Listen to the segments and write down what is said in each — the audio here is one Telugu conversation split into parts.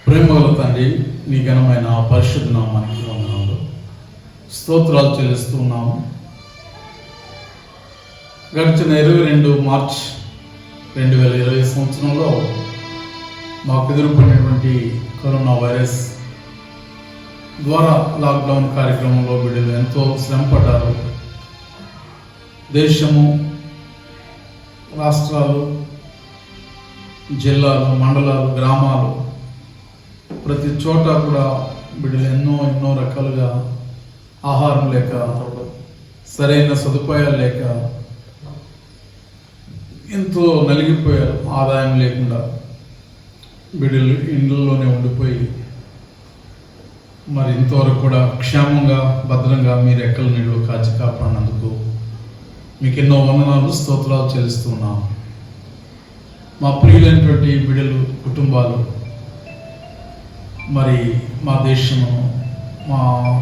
ప్రేమగల తండ్రి, నీ ఘనమైన పరిశుద్ధ నామానికి వందనాలు, స్తోత్రాలు చెల్లిస్తూ ఉన్నాము. గడిచిన 22 మార్చ్ 2020 సంవత్సరంలో మాకు ఎదురుపడినటువంటి కరోనా వైరస్ ద్వారా లాక్డౌన్ కార్యక్రమంలో బిడ్డలు ఎంతో శ్రమపడ్డారు. దేశము, రాష్ట్రాలు, జిల్లాలు, మండలాలు, గ్రామాలు, ప్రతి చోట కూడా బిడ్డలు ఎన్నో రకాలుగా ఆహారం లేక, సరైన సదుపాయాలు లేక ఎంతో నలిగిపోయారు. ఆదాయం లేకుండా బిడ్డలు ఇండ్లలోనే ఉండిపోయి మరి ఇంతవరకు కూడా క్షేమంగా, భద్రంగా మీరు రెక్కల నీళ్ళు కాచి కాపాడినందుకు మీకు ఎన్నో వందనాలు, స్తోత్రాలు చెల్లిస్తున్నాం. మా ప్రియులైనటువంటి బిడ్డలు, కుటుంబాలు, మరి మా దేశము, మా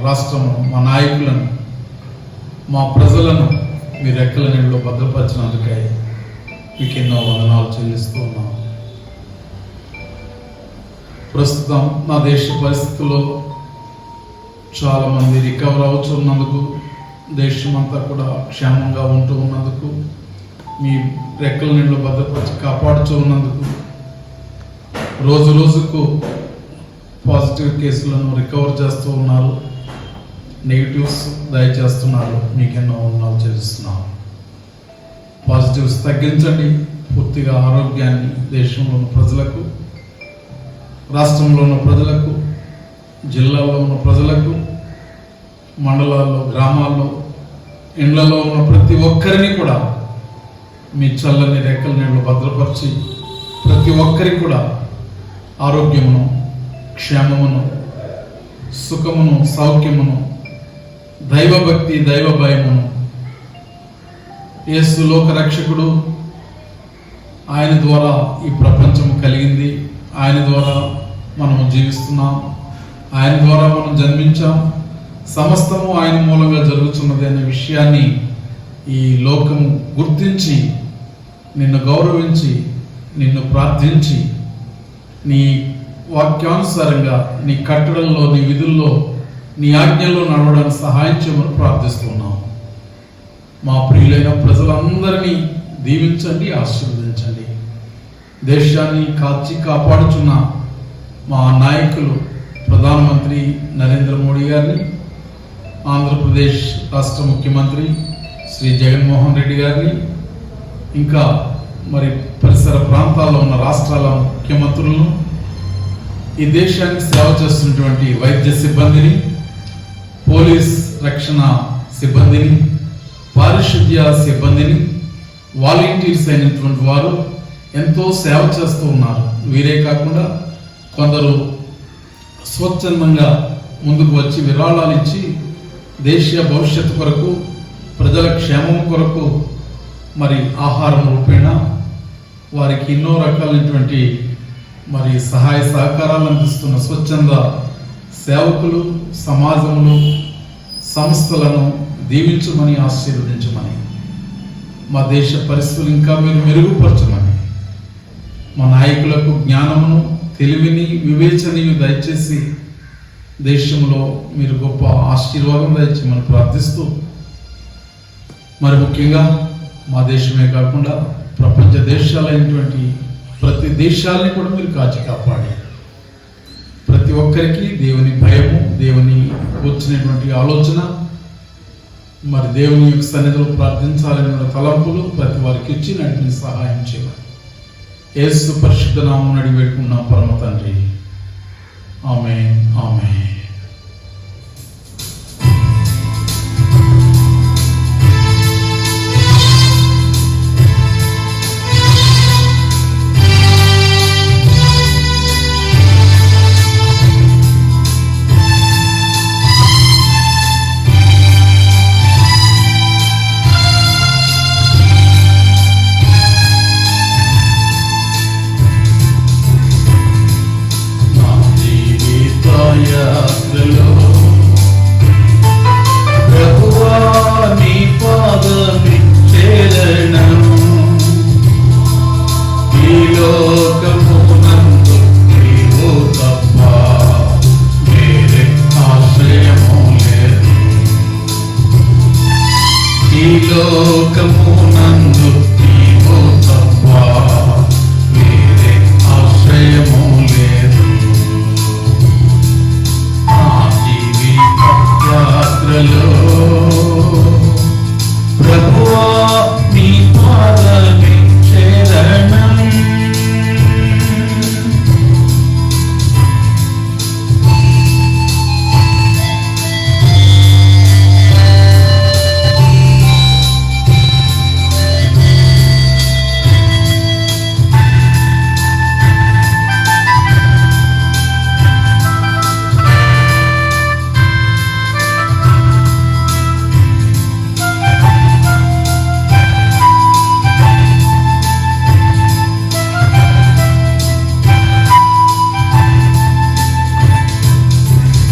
రాష్ట్రము, మా నాయకులను, మా ప్రజలను మీ రెక్కల నీళ్ళలో భద్రపరిచినందుకై మీకు ఎన్నో వందనాలు చెల్లిస్తూ ఉన్నాం. ప్రస్తుతం నా దేశ పరిస్థితుల్లో చాలామంది రికవర్ అవుతున్నందుకు, దేశమంతా కూడా క్షేమంగా ఉంటూ ఉన్నందుకు, మీ రెక్కల నీళ్ళు భద్రపరిచి కాపాడుతూ ఉన్నందుకు, రోజు రోజుకు పాజిటివ్ కేసులను రికవర్ చేస్తూ ఉన్నారు, నెగిటివ్స్ దయచేస్తున్నారు. మీకెన్నో వందనాలు చెల్లిస్తున్నాం. పాజిటివ్స్ తగ్గించండి. పూర్తిగా ఆరోగ్యాన్ని దేశంలో ఉన్న ప్రజలకు, రాష్ట్రంలో ఉన్న ప్రజలకు, జిల్లాల్లో ఉన్న ప్రజలకు, మండలాల్లో, గ్రామాల్లో, ఇండ్లలో ఉన్న ప్రతి ఒక్కరిని కూడా మీ చల్లని రెక్కల నీళ్ళు భద్రపరిచి ప్రతి ఒక్కరికి కూడా ఆరోగ్యమును, క్షేమమును, సుఖమును, సౌఖ్యమును, దైవభక్తి, దైవ భయమును, యేసు లోక రక్షకుడు, ఆయన ద్వారా ఈ ప్రపంచం కలిగింది, ఆయన ద్వారా మనం జీవిస్తున్నాం, ఆయన ద్వారా మనం జన్మించాం, సమస్తము ఆయన మూలంగా జరుగుతున్నది అనే విషయాన్ని ఈ లోకము గుర్తించి, నిన్ను గౌరవించి, నిన్ను ప్రార్థించి, నీ వాక్యానుసారంగా, నీ కట్టడల్లో, నీ విధుల్లో, నీ ఆజ్ఞల్లో నడవడానికి సహాయం చేయమని ప్రార్థిస్తున్నాం. మా ప్రియులైన ప్రజలందరినీ దీవించండి, ఆశీర్వదించండి. దేశాన్ని కాచి కాపాడుచున్న మా నాయకులు, ప్రధానమంత్రి నరేంద్ర మోడీ గారిని, ఆంధ్రప్రదేశ్ రాష్ట్ర ముఖ్యమంత్రి శ్రీ జగన్మోహన్ రెడ్డి గారిని, ఇంకా మరి పరిసర ప్రాంతాల్లో ఉన్న రాష్ట్రాల ముఖ్యమంత్రులను, ఈ దేశానికి సేవ చేస్తున్నటువంటి వైద్య సిబ్బందిని, పోలీస్ రక్షణ సిబ్బందిని, పారిశుద్ధ్య సిబ్బందిని, వాలంటీర్స్ అయినటువంటి వారు ఎంతో సేవ చేస్తూ ఉన్నారు. వీరే కాకుండా కొందరు స్వచ్ఛందంగా ముందుకు వచ్చి విరాళాలు ఇచ్చి దేశ భవిష్యత్తు కొరకు, ప్రజల క్షేమం కొరకు మరి ఆహారం రూపేణ వారికి ఎన్నో రకాలైనటువంటి మరి సహాయ సహకారాలు అందిస్తున్న స్వచ్ఛంద సేవకులు, సమాజములు, సంస్థలను దీవించమని, ఆశీర్వదించమని, మా దేశ పరిస్థితులు ఇంకా మీరు మెరుగుపరచమని, మా నాయకులకు జ్ఞానమును, తెలివిని, వివేచనను దయచేసి దేశంలో మీరు గొప్ప ఆశీర్వాదం దయచేయమని ప్రార్థిస్తూ, మరి ముఖ్యంగా మా దేశమే కాకుండా ప్రపంచ దేశాలైనటువంటి ప్రతి దేశాలని కూడా మీరు కాచి కాపాడి, ప్రతి ఒక్కరికి దేవుని భయము, దేవుని వచ్చినటువంటి ఆలోచన, మరి దేవుని యొక్క సన్నిధిలో ప్రార్థించాలనే తలంపులు ప్రతి వారికి ఇచ్చి నడిపి సహాయం చేయాలి. యేసు పరిశుద్ధ నామమున అడిగి పెట్టుకున్నాం పరమ తండ్రి. ఆమేన్, ఆమేన్. Yeah. లోకమునందు నీవు తప్ప వేరే ఆశ్రయము లేదు. నా జీవిత యాత్రలో ప్రభువా నీ పాదమే శరణం.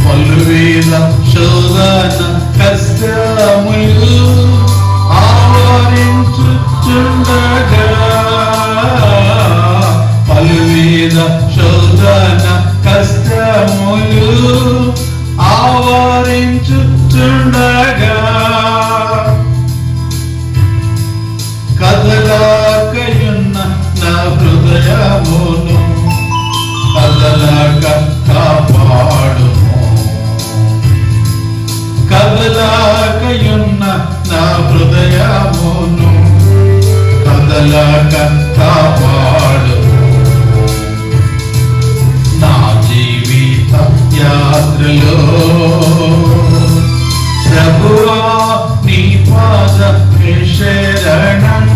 పలువేల శోధన కష్టములు ఆవరించుచుండగా, పలువేల శోధన కష్టములు ఆవరించుచుండగా, కదలాకయున్న నా హృదయమును కదలక కాపాడుము. కదలాకయున్న నా హృదయమును కదలక కాపాడుము. నా జీవిత యాత్రలో ప్రభువా నీ పాదమే శరణం.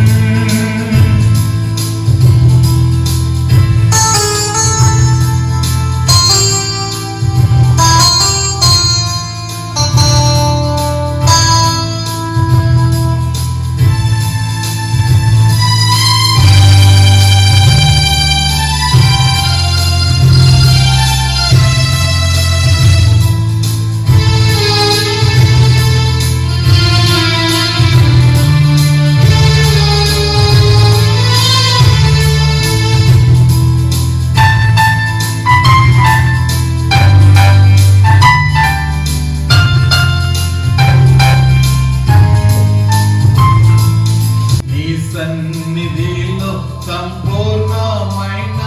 సన్నిధిలో సంపూర్ణమైన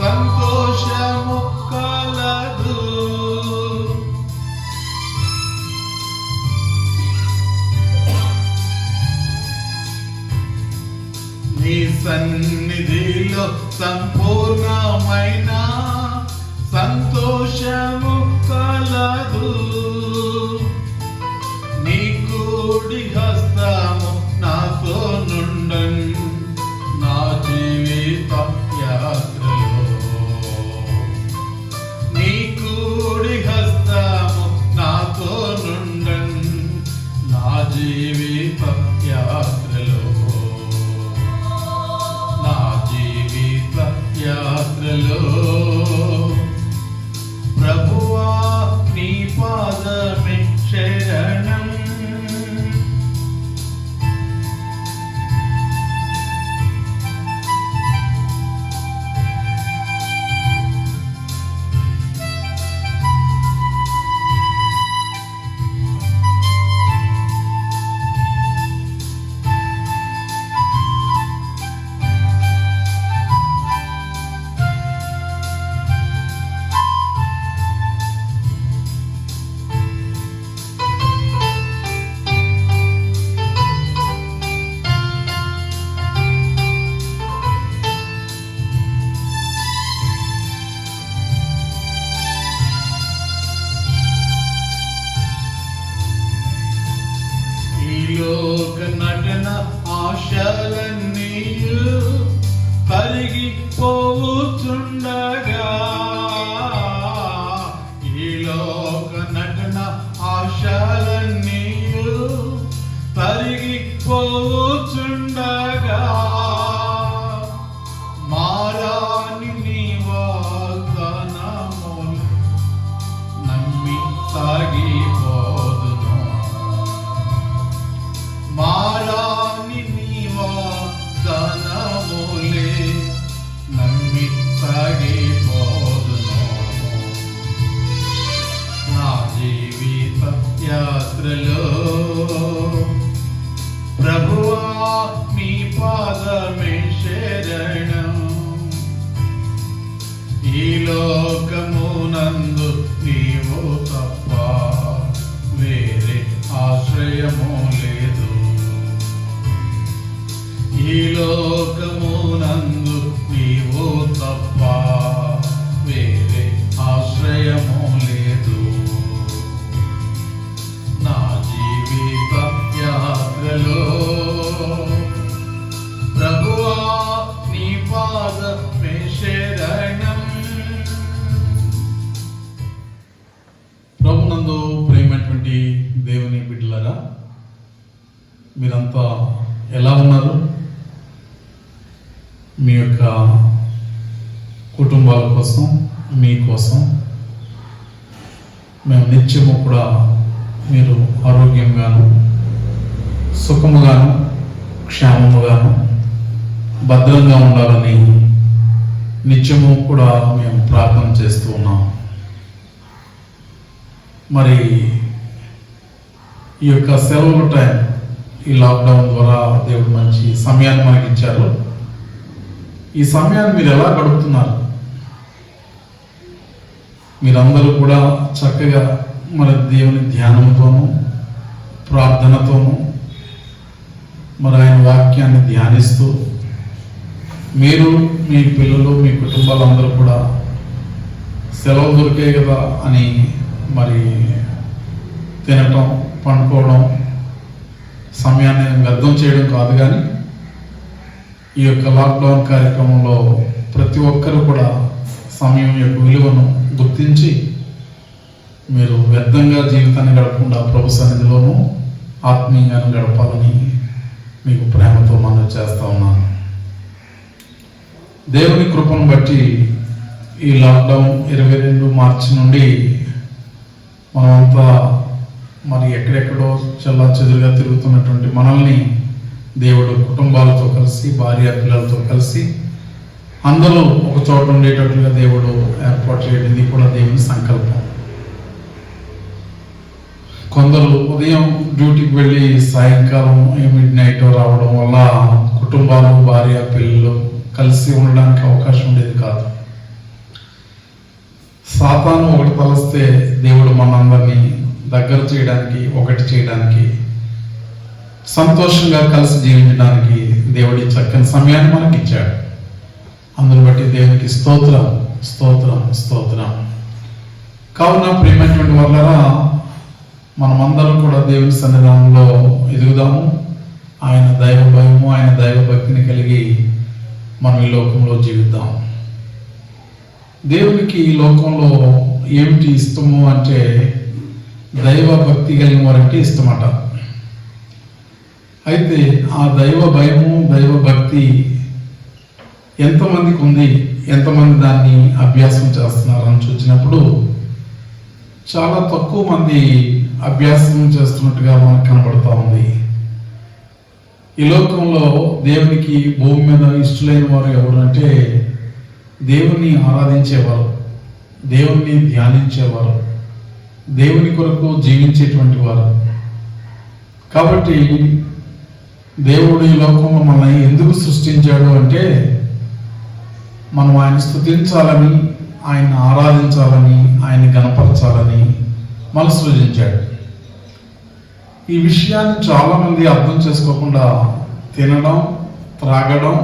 సంతోషము కలదు. నీ సన్నిధిలో సంపూర్ణమైన సంతోషము కలదు. నీ కుడి హస్తము నాతో నుండన్ నా జీవిత యాత్రలో. నీ కుడి హస్తము నాతో నుండన్ నా జీవిత యాత్రలో. నా జీవిత యాత్రలో ప్రభువా నీ పాదమే శరణం. లోక నటన ఆశలన్నీయు కరిగిపోతుండగా, ఈ లోక నటన ఆశలన్నీయు కరిగిపోతుండగా, మారాని నీ వాగ్దానములు నమ్మి సాగిపోదును. మారాని నీ వాగ్దానములే నమ్మి శరణం. ఈ లోకమునందు నీవు తప్ప వేరే ఆశ్రయము లేదు. ఈ లోకమునందు నీవు తప్ప వేరే ఆశ్రయము లేదు. నా జీవిత యాత్రలో ప్రభువా నీ పాదమే శరణం. ప్రభునందు ప్రేమైనటువంటి దేవుని బిడ్డలారా, మీరంతా ఎలా ఉన్నారు? మీ యొక్క కుటుంబాల కోసం, మీకోసం మేము నిత్యము కూడా మీరు ఆరోగ్యంగాను, సుఖముగాను, క్షేమముగాను, భద్రంగా ఉండాలని నిత్యము కూడా మేము ప్రార్థన చేస్తూ ఉన్నాం. మరి ఈ యొక్క సెలవు టైం, ఈ లాక్డౌన్ ద్వారా దేవుడు మంచి సమయాన్ని మనకి ఇచ్చారు. ఈ సమయాన్ని మీరు ఎలా గడుపుతున్నారు? మీరందరూ కూడా చక్కగా మరి దేవుని ధ్యానంతోనూ, ప్రార్థనతోనూ, మరి ఆయన వాక్యాన్ని ధ్యానిస్తూ, మీరు, మీ పిల్లలు, మీ కుటుంబాలందరూ కూడా సెలవు దొరికే కదా అని మరి తినటం, పండుకోవడం, సమయాన్ని వ్యర్థం చేయడం కాదు. కానీ ఈ యొక్క లాక్డౌన్ కార్యక్రమంలో ప్రతి ఒక్కరూ కూడా సమయం యొక్క విలువను గుర్తించి మీరు వ్యర్థంగా జీవితాన్ని గడపకుండా ప్రభు సన్నిధిలోనూ ఆత్మీయంగాను గడపాలని మీకు ప్రేమతో మనవి చేస్తా ఉన్నాను. దేవుని కృపను బట్టి ఈ లాక్డౌన్ 22 మార్చి నుండి మనమంతా మరి ఎక్కడెక్కడో చల్లా చెదురుగా తిరుగుతున్నటువంటి మనల్ని దేవుడు కుటుంబాలతో కలిసి, భార్య పిల్లలతో కలిసి అందరూ ఒక చోట ఉండేటట్లుగా దేవుడు ఏర్పాటు చేయడం, ఇది కూడా దేవుని సంకల్పం. కొందరు ఉదయం డ్యూటీకి వెళ్ళి సాయంకాలం మిడ్ నైట్ రావడం వల్ల కుటుంబాలు, భార్య పిల్లలు కలిసి ఉండడానికి అవకాశం ఉండేది కాదు. సాతాను ఒకటి తలస్తే దేవుడు మనందరినీ దగ్గర చేయడానికి, ఒకటి చేయడానికి, సంతోషంగా కలిసి జీవించడానికి దేవుడి చక్కని సమయాన్ని మనకి ఇచ్చాడు. అందుని బట్టి దేవునికి స్తోత్రం, స్తోత్రం, స్తోత్రం. కావున ప్రియమైనటువంటి వాళ్ళరా, మనమందరం కూడా దేవుని సన్నిధానంలో ఎదుగుదాము. ఆయన దైవ భయము, ఆయన దైవ భక్తిని కలిగి మనం ఈ లోకంలో జీవిద్దాం. దేవునికి ఈ లోకంలో ఏమిటి ఇష్టము అంటే దైవ భక్తి కలిగిన వారంటే ఇష్టమట. అయితే ఆ దైవ భయము, దైవ భక్తి ఎంతమందికి ఉంది, ఎంతమంది దాన్ని అభ్యాసం చేస్తున్నారని చూసినప్పుడు చాలా తక్కువ మంది అభ్యాసం చేస్తున్నట్టుగా మనకు కనబడుతూ ఉంది. ఈ లోకంలో దేవునికి భూమి మీద ఇష్టలైన వారు ఎవరు అంటే దేవుణ్ణి ఆరాధించేవారు, దేవుణ్ణి ధ్యానించేవారు, దేవుని కొరకు జీవించేటువంటి వారు. కాబట్టి దేవుడు ఈ లోకంలో మనల్ని ఎందుకు సృష్టించాడు అంటే మనం ఆయన స్తుతించాలని, ఆయన ఆరాధించాలని, ఆయన గణపరచాలని మనం సృజించాడు. ఈ విషయాన్ని చాలామంది అర్థం చేసుకోకుండా తినడం, త్రాగడం,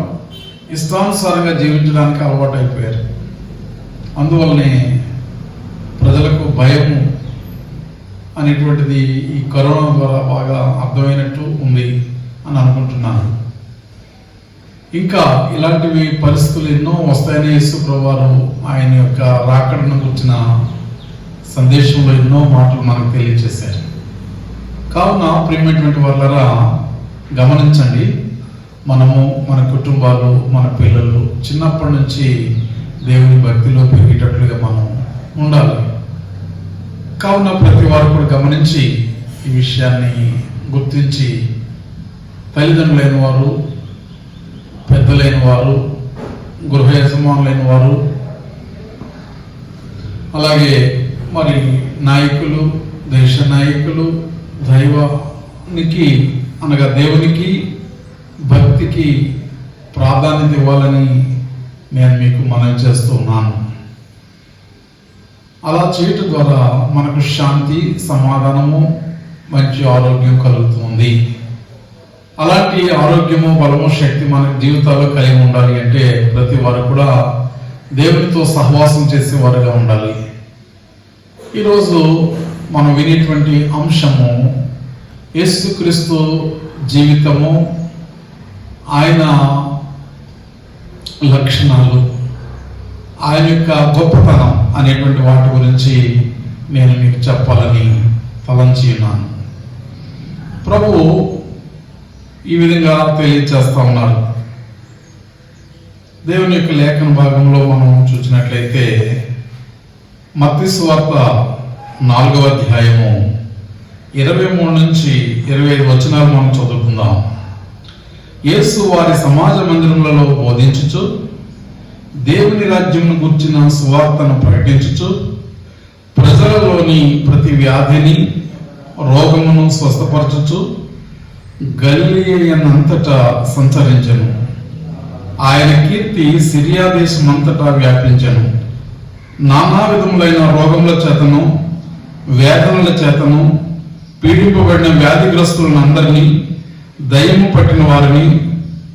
ఇష్టానుసారంగా జీవించడానికి అలవాటు అయిపోయారు. అందువల్లనే ప్రజలకు భయము అనేటువంటిది ఈ కరోనా ద్వారా బాగా అర్థమైనట్టు ఉంది అని అనుకుంటున్నాను. ఇంకా ఇలాంటివి పరిస్థితులు ఎన్నో వస్తాయని యేసు ప్రభువారు ఆయన యొక్క రాకడను గురించిన సందేశంలో ఎన్నో మాటలు మనకు తెలియజేశారు. కావున ప్రియమైనటువంటి వాళ్ళరా, గమనించండి, మనము, మన కుటుంబాలు, మన పిల్లలు చిన్నప్పటి నుంచి దేవుని భక్తిలో పెరిగేటట్లుగా మనం ఉండాలి. కావున ప్రతి వారు కూడా గమనించి ఈ విషయాన్ని గుర్తించి తల్లిదండ్రులైన వారు, పెద్దలైన వారు, గృహ యజమానులైన వారు, అలాగే మరి నాయకులు, దేశ నాయకులు, దైవానికి అనగా దేవునికి భక్తికి ప్రాధాన్యత ఇవ్వాలని నేను మీకు మనవి చేస్తున్నాను. అలా చేయటం ద్వారా మనకు శాంతి, సమాధానము, మంచి ఆరోగ్యం కలుగుతుంది. అలాంటి ఆరోగ్యము, బలము, శక్తి మన జీవితాల్లో కలిగి ఉండాలి అంటే ప్రతి వారు కూడా దేవునితో సహవాసం చేసేవారుగా ఉండాలి. ఈరోజు మనం వినేటువంటి అంశము యేసుక్రీస్తు జీవితము, ఆయన లక్షణాలు, ఆయన యొక్క గొప్పతనం అనేటువంటి వాటి గురించి నేను మీకు చెప్పాలని తలంచి ఉన్నాను. ప్రభు ఈ విధంగా తెలియజేస్తా ఉన్నారు. దేవుని యొక్క లేఖన భాగంలో మనం చూసినట్లయితే మత్తయి సువార్త 4వ అధ్యాయము 23 నుంచి 25 వచనాలు మనం చదువుకుందాం. యేసు వారి సమాజ మందిరములలో బోధించుచు, దేవుని రాజ్యమును గుర్చిన సువార్తను ప్రకటించుచు, ప్రజలలోని ప్రతి వ్యాధిని, రోగమును స్వస్థపరచుచు గలిలయనంతటా సంచరించెను. ఆయన కీర్తి సిరియా దేశమంతటా వ్యాపించెను. నానా విధములైన రోగముల చేతను, వేదనల చేతను పీడింపబడిన వ్యాధిగ్రస్తులను అందరినీ, దయ్యము పట్టిన వారిని,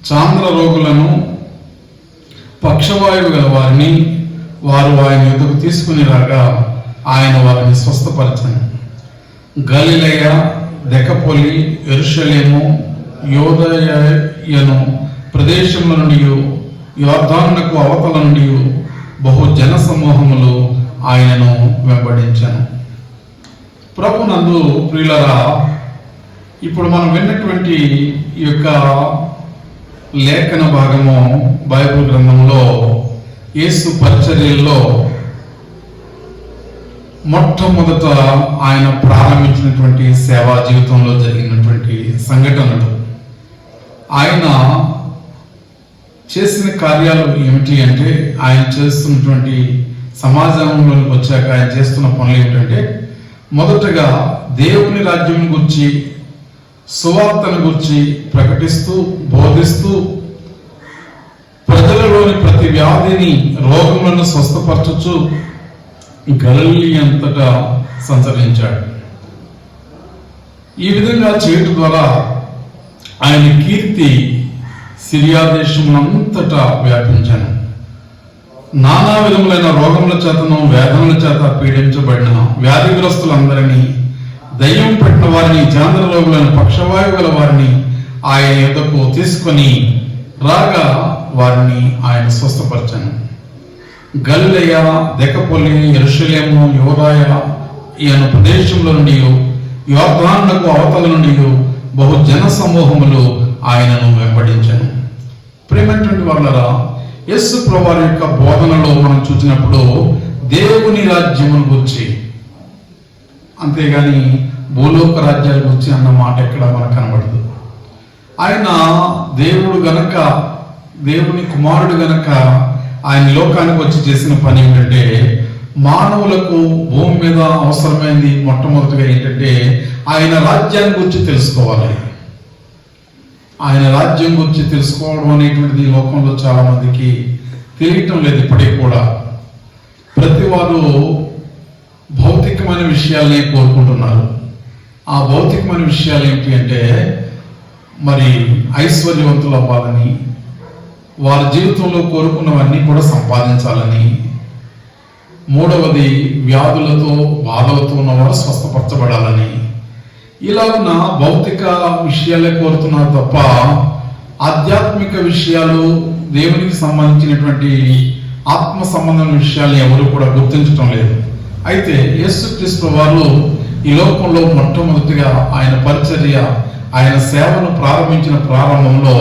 చాంద్ర రోగులను, పక్షవాయువు గల వారిని వారు ఆయన ఎదుగు తీసుకుని రాగా ఆయన వారిని స్వస్థపరచను. గలిలయ, దెకపొలి, యెరూషలేము, యూదయను ప్రదేశముల నుండి, యోర్దానునకు అవతల నుండి బహు జన సమూహములు ఆయనను వెంబడించాను. ప్రభునందు ప్రియులరా, ఇప్పుడు మనం విన్నటువంటి ఈ యొక్క లేఖన భాగము బైబిల్ గ్రంథంలో యేసు పరిచర్యల్లో మొట్టమొదట ఆయన ప్రారంభించినటువంటి సేవా జీవితంలో జరిగినటువంటి సంఘటనలు. ఆయన చేసిన కార్యాలు ఏమిటి అంటే, ఆయన చేస్తున్నటువంటి సమాజంలోకి వచ్చాక ఆయన చేస్తున్న పనులు ఏమిటంటే, మొదటగా దేవుని రాజ్యం గురించి, సువార్తను గురించి ప్రకటిస్తూ, బోధిస్తూ, ప్రజలలోని ప్రతి వ్యాధిని, రోగములను స్వస్థపరచుచు గలిలయ అంతటా సంచరించాడు. ఈ విధంగా చేయటం ద్వారా ఆయన కీర్తి సిరియా దేశములంతటా వ్యాపించాను. నానా విధములైన రోగముల చేతను, వేదనల చేత పీడించబడిన వ్యాధిగ్రస్తులందరినీ, దయ్యం పెట్టిన వారిని, చాంద్ర రోగులను, పక్షవాయువు గల వారిని ఆయన యొద్దకు తీసుకొని రాగా వారిని ఆయన స్వస్థపరచాను. గలిలయ, దెకపొలి, యెరూషలేము, యూదయ ఈయన ప్రదేశంలో నుండి, యోర్దానునకు అవతల నుండి బహు జన సమూహములు ఆయనను వెంబడించాను. ప్రియమైనటువంటి వాళ్ళరా, యేసు ప్రభువారి యొక్క బోధనలో మనం చూసినప్పుడు దేవుని రాజ్యమును గురించి, అంతేగాని భూలోక రాజ్యాల గురించి అన్న మాట ఎక్కడ మనకు కనబడదు. ఆయన దేవుడు గనక, దేవుని కుమారుడు గనక ఆయన లోకానికి వచ్చి చేసిన పని ఏంటంటే, మానవులకు భూమి మీద అవసరమైంది మొట్టమొదటిగా ఏంటంటే ఆయన రాజ్యాన్ని గురించి తెలుసుకోవాలి. ఆయన రాజ్యం గురించి తెలుసుకోవడం అనేటువంటిది లోకంలో చాలా మందికి తెలియటం లేదు. ఇప్పటికి కూడా ప్రతి వారు భౌతికమైన విషయాలనే కోరుకుంటున్నారు. ఆ భౌతికమైన విషయాలు ఏంటి అంటే, మరి ఐశ్వర్యవంతులు అవ్వాలని, వారి జీవితంలో కోరుకున్నవన్నీ కూడా సంపాదించాలని, మూడవది వ్యాధులతో, బాధలతో ఉన్నవారు స్వస్థపరచబడాలని, ఇలా ఉన్న భౌతిక విషయాలే కోరుతున్నారు తప్ప ఆధ్యాత్మిక విషయాలు, దేవునికి సంబంధించినటువంటి ఆత్మ సంబంధమైన విషయాలు ఎవరు కూడా గుర్తించడం లేదు. అయితే యేసుక్రీస్తు వారు ఈ లోకంలో మొట్టమొదటిగా ఆయన పరిచర్య, ఆయన సేవను ప్రారంభించిన ప్రారంభంలో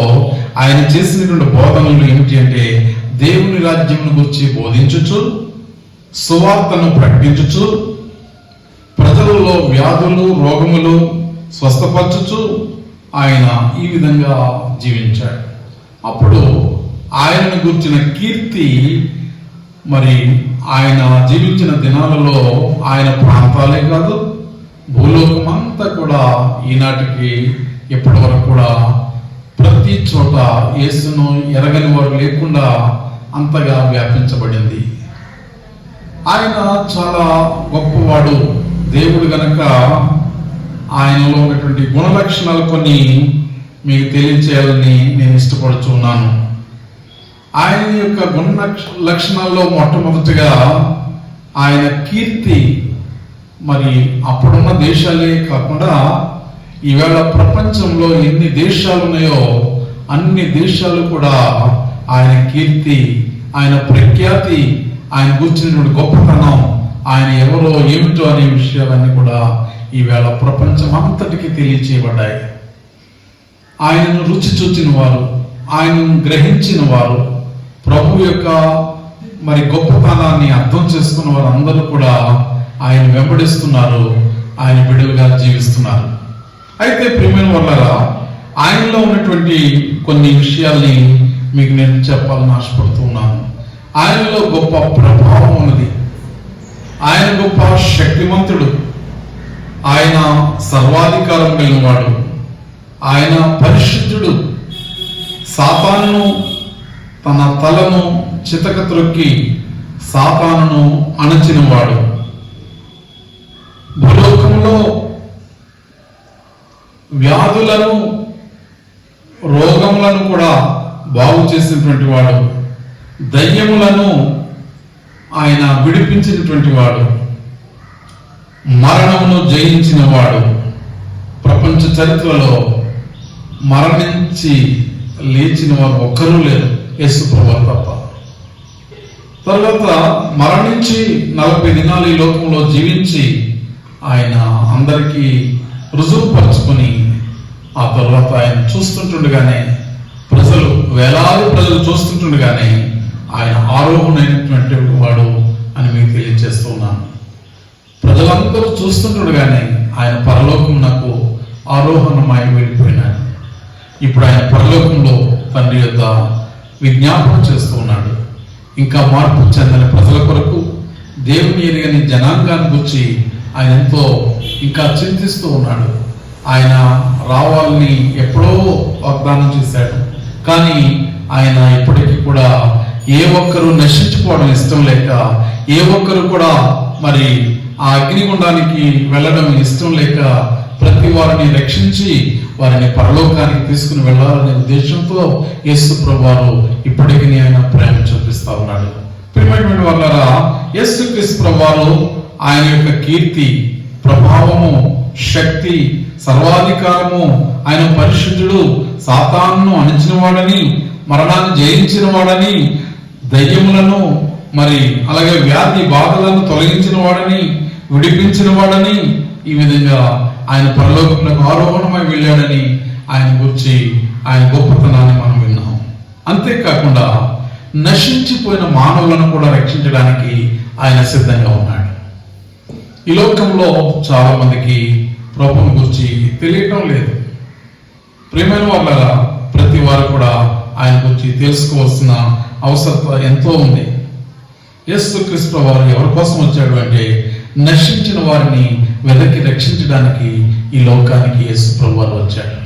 ఆయన చేసినటువంటి బోధనలు ఏమిటి అంటే, దేవుని రాజ్యం గురించి బోధించుచు, సువార్తను ప్రకటించుచు, ప్రజలలో వ్యాధులు, రోగములు స్వస్థపరచుచు ఆయన ఈ విధంగా జీవించాడు. అప్పుడు ఆయనను గురించిన కీర్తి, మరి ఆయన జీవించిన దినాలలో ఆయన ప్రాంతాలే కాదు, భూలోకం అంతా కూడా ఈనాటికి ఎప్పటి వరకు కూడా ప్రతి చోట యేసును ఎరగని వారు లేకుండా అంతగా వ్యాపించబడింది. ఆయన చాలా గొప్పవాడు. దేవుడు గనక ఆయనలో ఉన్నటువంటి గుణలక్షణాలు కొన్ని మీకు తెలియచేయాలని నేను ఇష్టపడుతున్నాను. ఆయన యొక్క గుణ లక్షణాల్లో మొట్టమొదటిగా ఆయన కీర్తి మరి అప్పుడున్న దేశాలే కాకుండా ఈవేళ ప్రపంచంలో ఎన్ని దేశాలు ఉన్నాయో అన్ని దేశాలు కూడా ఆయన కీర్తి, ఆయన ప్రఖ్యాతి, ఆయన కూర్చున్నటువంటి గొప్పతనం, ఆయన ఎవరో ఏమిటో అనే విషయాలన్నీ కూడా ఈవేళ ప్రపంచం అంతటికి తెలియచేయబడ్డాయి. ఆయనను రుచి చూచిన వారు, ఆయనను గ్రహించిన వారు, ప్రభు యొక్క మరి గొప్పతనాన్ని అర్థం చేసుకున్న వారు అందరూ కూడా ఆయన వెంబడిస్తున్నారు, ఆయన బిడ్డలుగా జీవిస్తున్నారు. అయితే ప్రియమైన వాళ్ళారా, ఆయనలో ఉన్నటువంటి కొన్ని విషయాల్ని మీకు నేను చెప్పాలని ఆశపడుతున్నాను. ఆయనలో గొప్ప ప్రభావం ఉన్నది. ఆయన గొప్ప శక్తిమంతుడు. ఆయన సర్వాధికారం కలిగినవాడు. ఆయన పరిశుద్ధుడు. సాతానును తన తలను చితక త్రొక్కి సాతానును అణచినవాడు. భూలోకంలో వ్యాధులను, రోగములను కూడా బాగు చేసినటువంటి వాడు. దయ్యములను ఆయన విడిపించినటువంటి వాడు. మరణమును జయించిన వాడు. ప్రపంచ చరిత్రలో మరణించి లేచిన వారు ఒక్కరూ లేరు, యేసు ప్రభువు తప్ప. తర్వాత మరణించి 40 దినాలు ఈ లోకంలో జీవించి ఆయన అందరికీ రుజువుపరుచుకొని ఆ తర్వాత ఆయన చూస్తుంటుండగానే ప్రజలు, వేలాది ప్రజలు చూస్తుంటుండగానే ఆయన ఆరోహణైనటువంటి వాడు అని మీకు తెలియజేస్తున్నాను. ప్రజలందరూ చూస్తుండగానే ఆయన పరలోకం నాకు ఆరోహణమై వెళ్ళిపోయినాడు. ఇప్పుడు ఆయన పరలోకంలో తండ్రి యొద్ద విజ్ఞాపన చేస్తూ ఉన్నాడు. ఇంకా మార్పు చెందని ప్రజల కొరకు, దేవుని ఎరుగని జనాంగాన్ని గురించి ఆయన ఎంతో ఇంకా చింతిస్తూ ఉన్నాడు. ఆయన రావాలని ఎప్పుడో వాగ్దానం చేశాడు. కానీ ఆయన ఇప్పటికీ కూడా ఏ ఒక్కరు నశించుకోవడం ఇష్టం లేక, ఏ ఒక్కరు కూడా మరి ఆ అగ్నిగుండానికి వెళ్ళడం ఇష్టం లేక ప్రతి వారిని రక్షించి వారిని పరలోకానికి తీసుకుని వెళ్ళాలనే ఉద్దేశంతో యేసు ప్రభువారు ఇప్పటికీ ఆయన ప్రేమ చూపిస్తా ఉన్నాడు. ప్రియమైనటువంటి వాళ్ళారా, యేసు క్రీస్తు ప్రభువారు ఆయన యొక్క కీర్తి, ప్రభావము, శక్తి, సర్వాధికారము, ఆయన పరిశుద్ధుడు, సాతానును అణిచిన వాడని, మరణాన్ని జయించిన వాడని, దయ్యములను మరి అలాగే వ్యాధి బాధలను తొలగించిన వాడని, విడిపించిన వాడని, ఈ విధంగా ఆయన పరలోకంలోకి ఆరోహణమై వెళ్ళాడని ఆయన గురించి ఆయన గొప్పతనాన్ని మనం విన్నాం. అంతేకాకుండా నశించిపోయిన మానవులను కూడా రక్షించడానికి ఆయన సిద్ధంగా ఉన్నాడు. ఈ లోకంలో చాలా మందికి ప్రభువుని గురించి తెలియటం లేదు. ప్రియమైన వాళ్ళ ప్రతి వారు కూడా ఆయన గురించి తెలుసుకోవాల్సిన అవసరం ఎంతో ఉంది. యేసుక్రీస్తు వారు ఎవరి కోసం వచ్చాడు అంటే నశించిన వారిని వెదకి రక్షించడానికి ఈ లోకానికి యేసు ప్రభు వారు వచ్చాడు.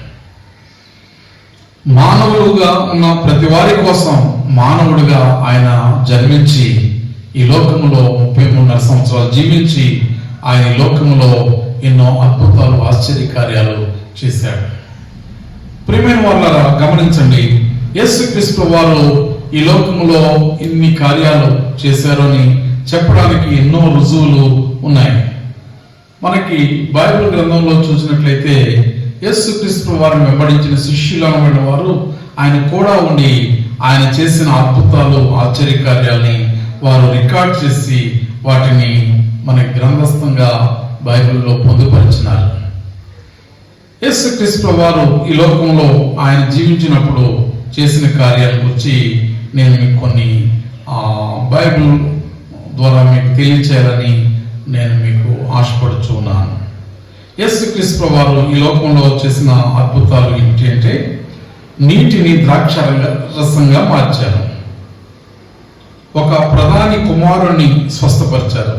మానవులుగా ఉన్న ప్రతి వారి కోసం మానవుడిగా ఆయన జన్మించి ఈ లోకంలో 33.5 సంవత్సరాలు జీవించి ఆయన ఈ లోకంలో ఎన్నో అద్భుతాలు, ఆశ్చర్యకార్యాలు చేశాడు. ప్రియమైన వాళ్ళారా, గమనించండి, యేసుక్రీస్తు వారు ఈ లోకంలో ఇన్ని కార్యాలు చేశారు అని చెప్పడానికి ఎన్నో రుజువులు ఉన్నాయి. మనకి బైబిల్ గ్రంథంలో చూసినట్లయితే యేసుక్రీస్తు వారిని వెంబడించిన శిష్యులు అనబడిన వారు ఆయన కూడా ఉండి ఆయన చేసిన అద్భుతాలు, ఆశ్చర్యకార్యాలని వారు రికార్డ్ చేసి వాటిని మన గ్రంథస్థంగా బైబిల్లో పొందుపరిచినారు. యేసుక్రీస్తు వారు ఈ లోకంలో ఆయన జీవించినప్పుడు చేసిన కార్యాల గురించి నేను మీకు కొన్ని బైబిల్ ద్వారా మీకు తెలియచేయాలని నేను మీకు ఆశపడుచున్నాను. యేసుక్రీస్తు వారు ఈ లోకంలో చేసిన అద్భుతాలు ఏంటి అంటే నీటిని ద్రాక్ష రసంగా మార్చారు. ఒక ప్రధాని కుమారుణ్ణి స్వస్థపరిచారు.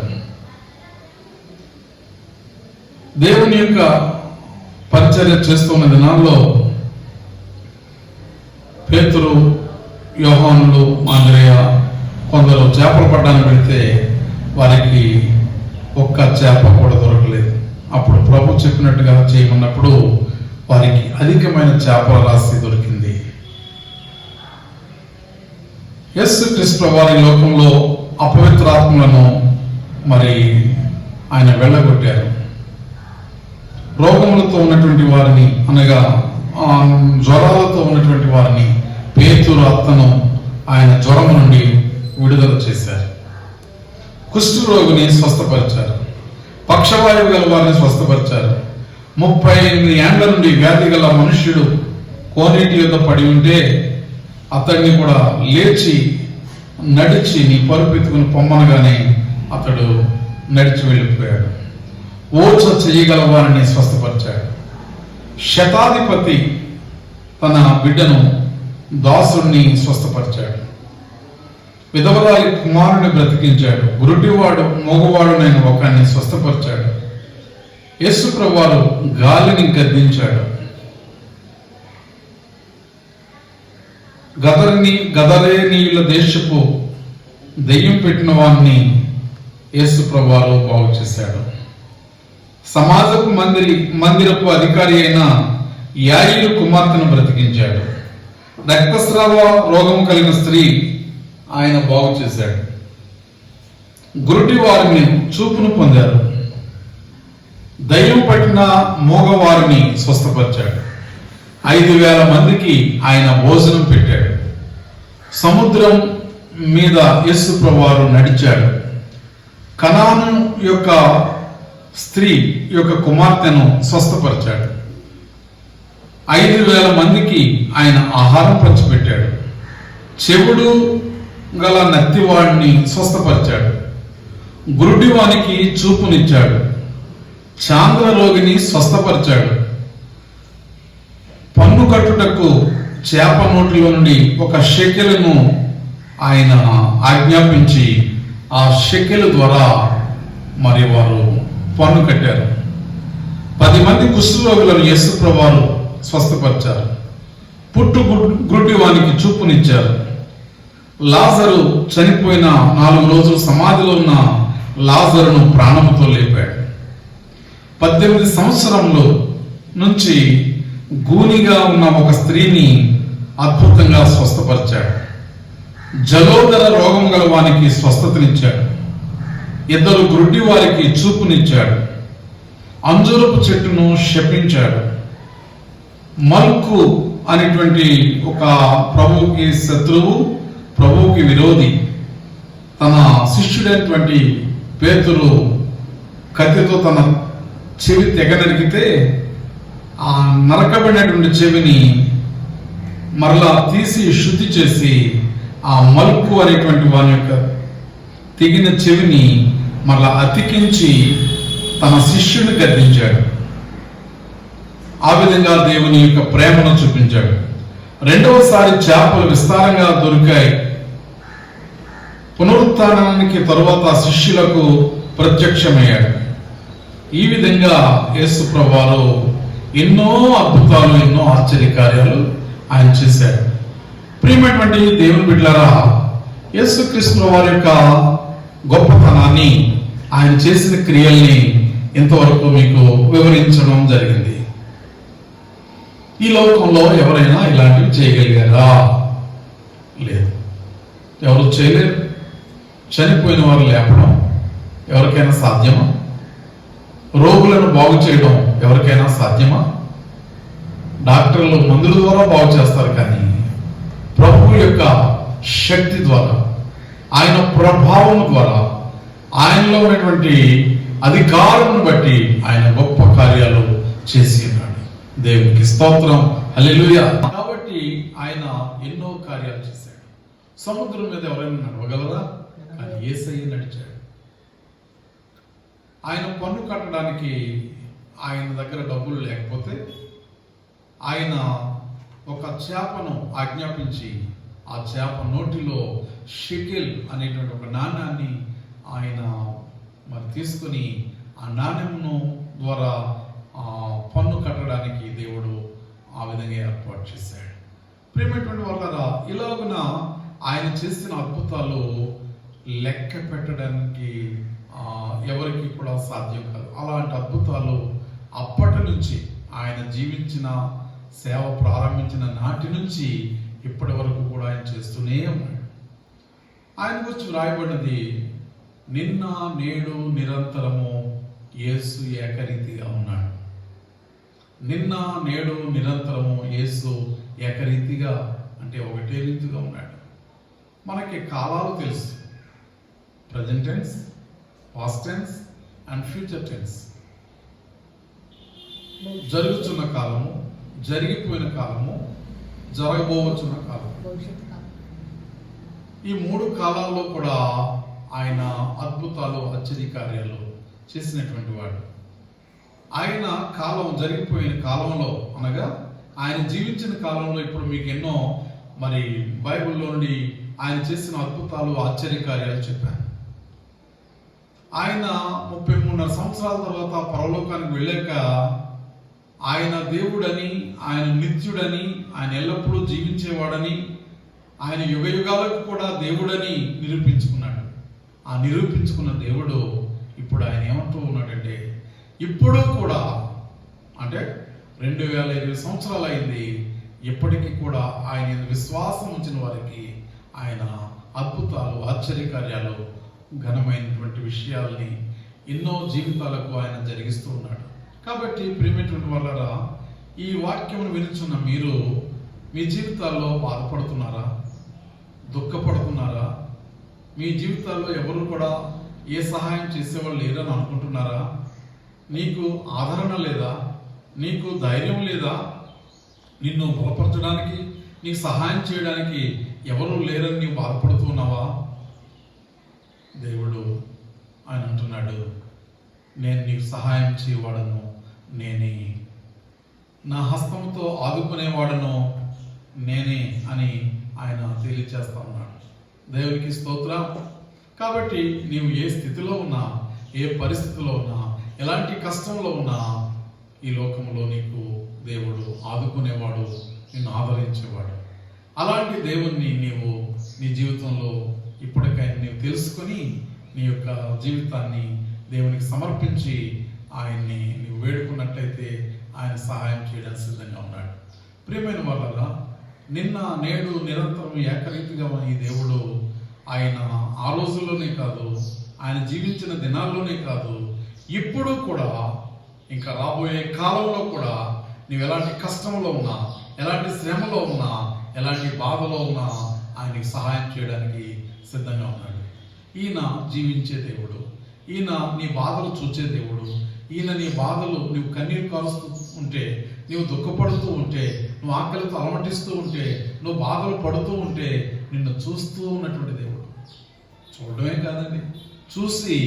దేవుని యొక్క పరిచర్య చేస్తున్న దినాల్లో పేతురు, యోహానులు, ఆంద్రేయ కొందరు చేపలు పట్టడానికి వెళితే వారికి ఒక్క చేప కూడా దొరకలేదు. అప్పుడు ప్రభు చెప్పినట్టుగా చేయమన్నప్పుడు వారికి అధికమైన చేపల రాశి దొరికింది. యేసుక్రీస్తు వారి లోకంలో అపవిత్రాత్మలను మరి ఆయన వెళ్ళగొట్టారు. రోగములతో ఉన్నటువంటి వారిని, అనగా జ్వరాలతో ఉన్నటువంటి వారిని, పేతురు అత్తను ఆయన జ్వరం నుండి విడుదల చేశారు. కుష్ఠరోగిని స్వస్థపరిచారు. పక్షవాయువు గల వారిని స్వస్థపరిచారు. 38 ఏండ్ల నుండి వ్యాధి గల మనుష్యుడు కోనేటి యొద్ద పడి ఉంటే అతన్ని కూడా లేచి నడిచి నీ పరుపెత్తుకుని పొమ్మనగానే అతడు నడిచి వెళ్ళిపోయాడు. ఓచ చేయగల వారిని స్వస్థపరిచాడు. శతాధిపతి తన బిడ్డను, దాసుడిని స్వస్థపరిచాడు. విధవరాలి కుమారుని బ్రతికించాడు. గురుడివాడు, మగవాడునైన ఒకరిని స్వస్థపరిచాడు. యేసు ప్రభువారు గాలిని గద్దించాడు. గదరేనీయుల దేశపు దెయ్యం పెట్టిన వారిని యేసు ప్రభువారు బాగు చేశాడు. సమాజపు మందిరపు అధికారి అయిన యాయిరు కుమార్తెను బ్రతికించాడు. రక్తస్రావ రోగం కలిగిన స్త్రీ ఆయన బాగు చేశాడు. గురుడి వారిని చూపును పొందారు. దయ్యం పట్టిన మోగవారిని స్వస్థపరిచాడు. 5,000 మందికి ఆయన భోజనం పెట్టాడు. సముద్రం మీద యేసు ప్రభువారు నడిచాడు. కనాను యొక్క స్త్రీ యొక్క కుమార్తెను స్వస్థపరిచాడు. 5,000 మందికి ఆయన ఆహారం పంచిపెట్టాడు. చెవుడు గల నత్తివాడిని స్వస్థపరిచాడు. గురుడివానికి చూపునిచ్చాడు. చాంద్ర రోగిని స్వస్థపరిచాడు. పన్ను కట్టుటకు చేప నోటిలో నుండి ఒక షెకెలును ఆయన ఆజ్ఞాపించి ఆ షెకెలు ద్వారా మరి వారు పన్ను కట్టారు. 10 మంది కుష్ఠరోగులను యేసు ప్రభువారు స్వస్థపరిచారు. గుడ్డివానికి చూపునిచ్చారు. లాజరు చనిపోయిన 4 రోజులు సమాధిలో ఉన్న లాజరును ప్రాణముతో లేపాడు. 18 సంవత్సరంలో నుంచి గూనిగా ఉన్న ఒక స్త్రీని అద్భుతంగా స్వస్థపరిచాడు. జలోదర రోగం గల వానికి స్వస్థతనిచ్చాడు. 2 గుడ్డి వారికి చూపునిచ్చాడు. అంజూరపు చెట్టును శపించాడు. మల్కు అనేటువంటి ఒక ప్రభువుకి శత్రువు, ప్రభువుకి విరోధి, తన శిష్యుడైనటువంటి పేతురు కత్తితో తన చెవి తెగనరికితే ఆ నరకబడినటువంటి చెవిని మరలా తీసి శుద్ధి చేసి ఆ మల్కు అనేటువంటి వాని యొక్క తెగిన చెవిని మరలా అతికించి తన శిష్యుని గద్దించాడు. ఆ విధంగా దేవుని యొక్క ప్రేమను చూపించాడు. 2వసారి చేపలు విస్తారంగా దొరికాయి. పునరుత్థానానికి తరువాత శిష్యులకు ప్రత్యక్షమయ్యాడు. ఈ విధంగా యేసు ప్రభువారు ఎన్నో అద్భుతాలు, ఎన్నో ఆశ్చర్యకార్యాలు ఆయన చేశాడు. ప్రియమైనటువంటి దేవుని బిడ్డలారా, యేసుక్రీస్తు వారి యొక్క గొప్పతనాన్ని, ఆయన చేసిన క్రియల్ని ఇంతవరకు మీకు వివరించడం జరిగింది. ఈ లోకంలో ఎవరైనా ఇలాంటివి చేయగలిగారా? లేదు, ఎవరు చేయలేరు. చనిపోయిన వారు లేపడం ఎవరికైనా సాధ్యమా? రోగులను బాగు చేయడం ఎవరికైనా సాధ్యమా? డాక్టర్లు మందుల ద్వారా బాగు చేస్తారు, కానీ ప్రభువు యొక్క శక్తి ద్వారా, ఆయన ప్రభావం ద్వారా, ఆయనలో ఉన్నటువంటి అధికారం బట్టి ఆయన గొప్ప కార్యాలు చేసి ఉన్నాడు. దేవునికి స్తోత్రం, హల్లెలూయా. కాబట్టి ఆయన ఎన్నో కార్యాలు చేశాడు. సముద్రం మీద ఎవరైనా నడవగలరా? కానీ యేసయ్య నడిచాడు. ఆయన పన్ను కట్టడానికి ఆయన దగ్గర డబ్బులు లేకపోతే ఆయన ఒక చేపను ఆజ్ఞాపించి ఆ చేప నోటిలో షెకెల్ అనేటువంటి ఒక నాణ్యాన్ని ఆయన మరి తీసుకుని ఆ నాణ్యమును ద్వారా పన్ను కట్టడానికి దేవుడు ఆ విధంగా ఏర్పాటు చేశాడు. ప్రియమైనటువంటి వాళ్ళరా, ఇలాగున ఆయన చేసిన అద్భుతాలు లెక్క పెట్టడానికి ఎవరికి కూడా సాధ్యం కాదు. అలాంటి అద్భుతాలు అప్పటి నుంచి ఆయన జీవించిన సేవ ప్రారంభించిన నాటి నుంచి ఇప్పటి వరకు కూడా ఆయన చేస్తూనే ఉన్నాడు. ఆయన గురించి వ్రాయబడినది, నిన్న నేడు నిరంతరము యేసు ఏకరీతిగా ఉన్నాడు. నిన్న నేడు నిరంతరము యేసు ఏకరీతిగా అంటే ఒకటే రీతిగా ఉన్నాడు. మనకి కాలాలు తెలుసు, present tense, past tense and future tense. జరుగుతున్న కాలము, జరిగిపోయిన కాలము, జరగబోవచ్చున్న కాలం. ఈ 3 కాలాల్లో కూడా ఆయన అద్భుతాలు, ఆశ్చర్యకార్యాలు చేసినటువంటి వాడు. ఆయన కాలం, జరిగిపోయిన కాలంలో అనగా ఆయన జీవించిన కాలంలో ఇప్పుడు మీకు ఎన్నో మరి బైబిల్లో నుండి ఆయన చేసిన అద్భుతాలు, ఆశ్చర్యకార్యాలు చెప్పాను. ఆయన 33.5 సంవత్సరాల తర్వాత పరలోకానికి వెళ్ళాక ఆయన దేవుడని, ఆయన నిత్యుడని, ఆయన ఎల్లప్పుడూ జీవించేవాడని, ఆయన యుగ యుగాలకు కూడా దేవుడని నిరూపించుకున్నాడు. ఆ నిరూపించుకున్న దేవుడు ఇప్పుడు ఆయన ఏమంటూ ఉన్నాడంటే, ఇప్పుడు కూడా అంటే 2020 సంవత్సరాలు అయింది, ఇప్పటికీ కూడా ఆయన విశ్వాసం ఉంచిన వారికి ఆయన అద్భుతాలు, ఆశ్చర్యకార్యాలు, ఘనమైనటువంటి విషయాల్ని ఎన్నో జీవితాలకు ఆయన జరిగిస్తూ ఉన్నాడు. కాబట్టి ప్రియమైనటువంటి వాళ్ళరా, ఈ వాక్యమును వినుచున్న మీరు మీ జీవితాల్లో బాధపడుతున్నారా? దుఃఖపడుతున్నారా? మీ జీవితాల్లో ఎవరు కూడా ఏ సహాయం చేసేవాళ్ళు లేరని అనుకుంటున్నారా? నీకు ఆదరణ లేదా? నీకు ధైర్యం లేదా? నిన్ను బలపరచడానికి, నీకు సహాయం చేయడానికి ఎవరు లేరని నీవు బాధపడుతున్నావా? దేవుడు ఆయన అంటున్నాడు, నేను నీకు సహాయం చేయవాడను నేనే, నా హస్తంతో ఆదుకునేవాడను నేనే అని ఆయన తెలియచేస్తా ఉన్నాడు. దేవునికి స్తోత్రం. కాబట్టి నీవు ఏ స్థితిలో ఉన్నా, ఏ పరిస్థితిలో ఉన్నా, ఎలాంటి కష్టంలో ఉన్నా, ఈ లోకంలో నీకు దేవుడు ఆదుకునేవాడు, నిన్ను ఆదరించేవాడు. అలాంటి దేవుణ్ణి నీవు నీ జీవితంలో ఇప్పటికైనా నీవు తెలుసుకొని నీ యొక్క జీవితాన్ని దేవునికి సమర్పించి ఆయన్ని నీవు వేడుకున్నట్లయితే ఆయన సహాయం చేయడానికి సిద్ధంగా ఉన్నాడు. ప్రియమైన వాళ్ళ, నిన్న నేడు నిరంతరం ఏకరీతిగా ఈ దేవుడు ఆయన ఆ రోజుల్లోనే కాదు, ఆయన జీవించిన దినాల్లోనే కాదు, ఇప్పుడు కూడా ఇంకా రాబోయే కాలంలో కూడా నీవు ఎలాంటి కష్టంలో ఉన్నా, ఎలాంటి శ్రమలో ఉన్నా, ఎలాంటి బాధలో ఉన్నా ఆయనకి సహాయం చేయడానికి సిద్ధంగా ఉన్నాడు. ఈయన జీవించే దేవుడు, ఈయన నీ బాధలు చూచే దేవుడు, ఈయన నీ బాధలు, నువ్వు కన్నీరు కారుస్తూ ఉంటే, నువ్వు దుఃఖపడుతూ ఉంటే, నువ్వు ఆకలితో అలమటిస్తూ ఉంటే, నువ్వు బాధలు పడుతూ ఉంటే నిన్ను చూస్తూ ఉన్నటువంటి దేవుడు. చూడడమే కాదండి, చూసి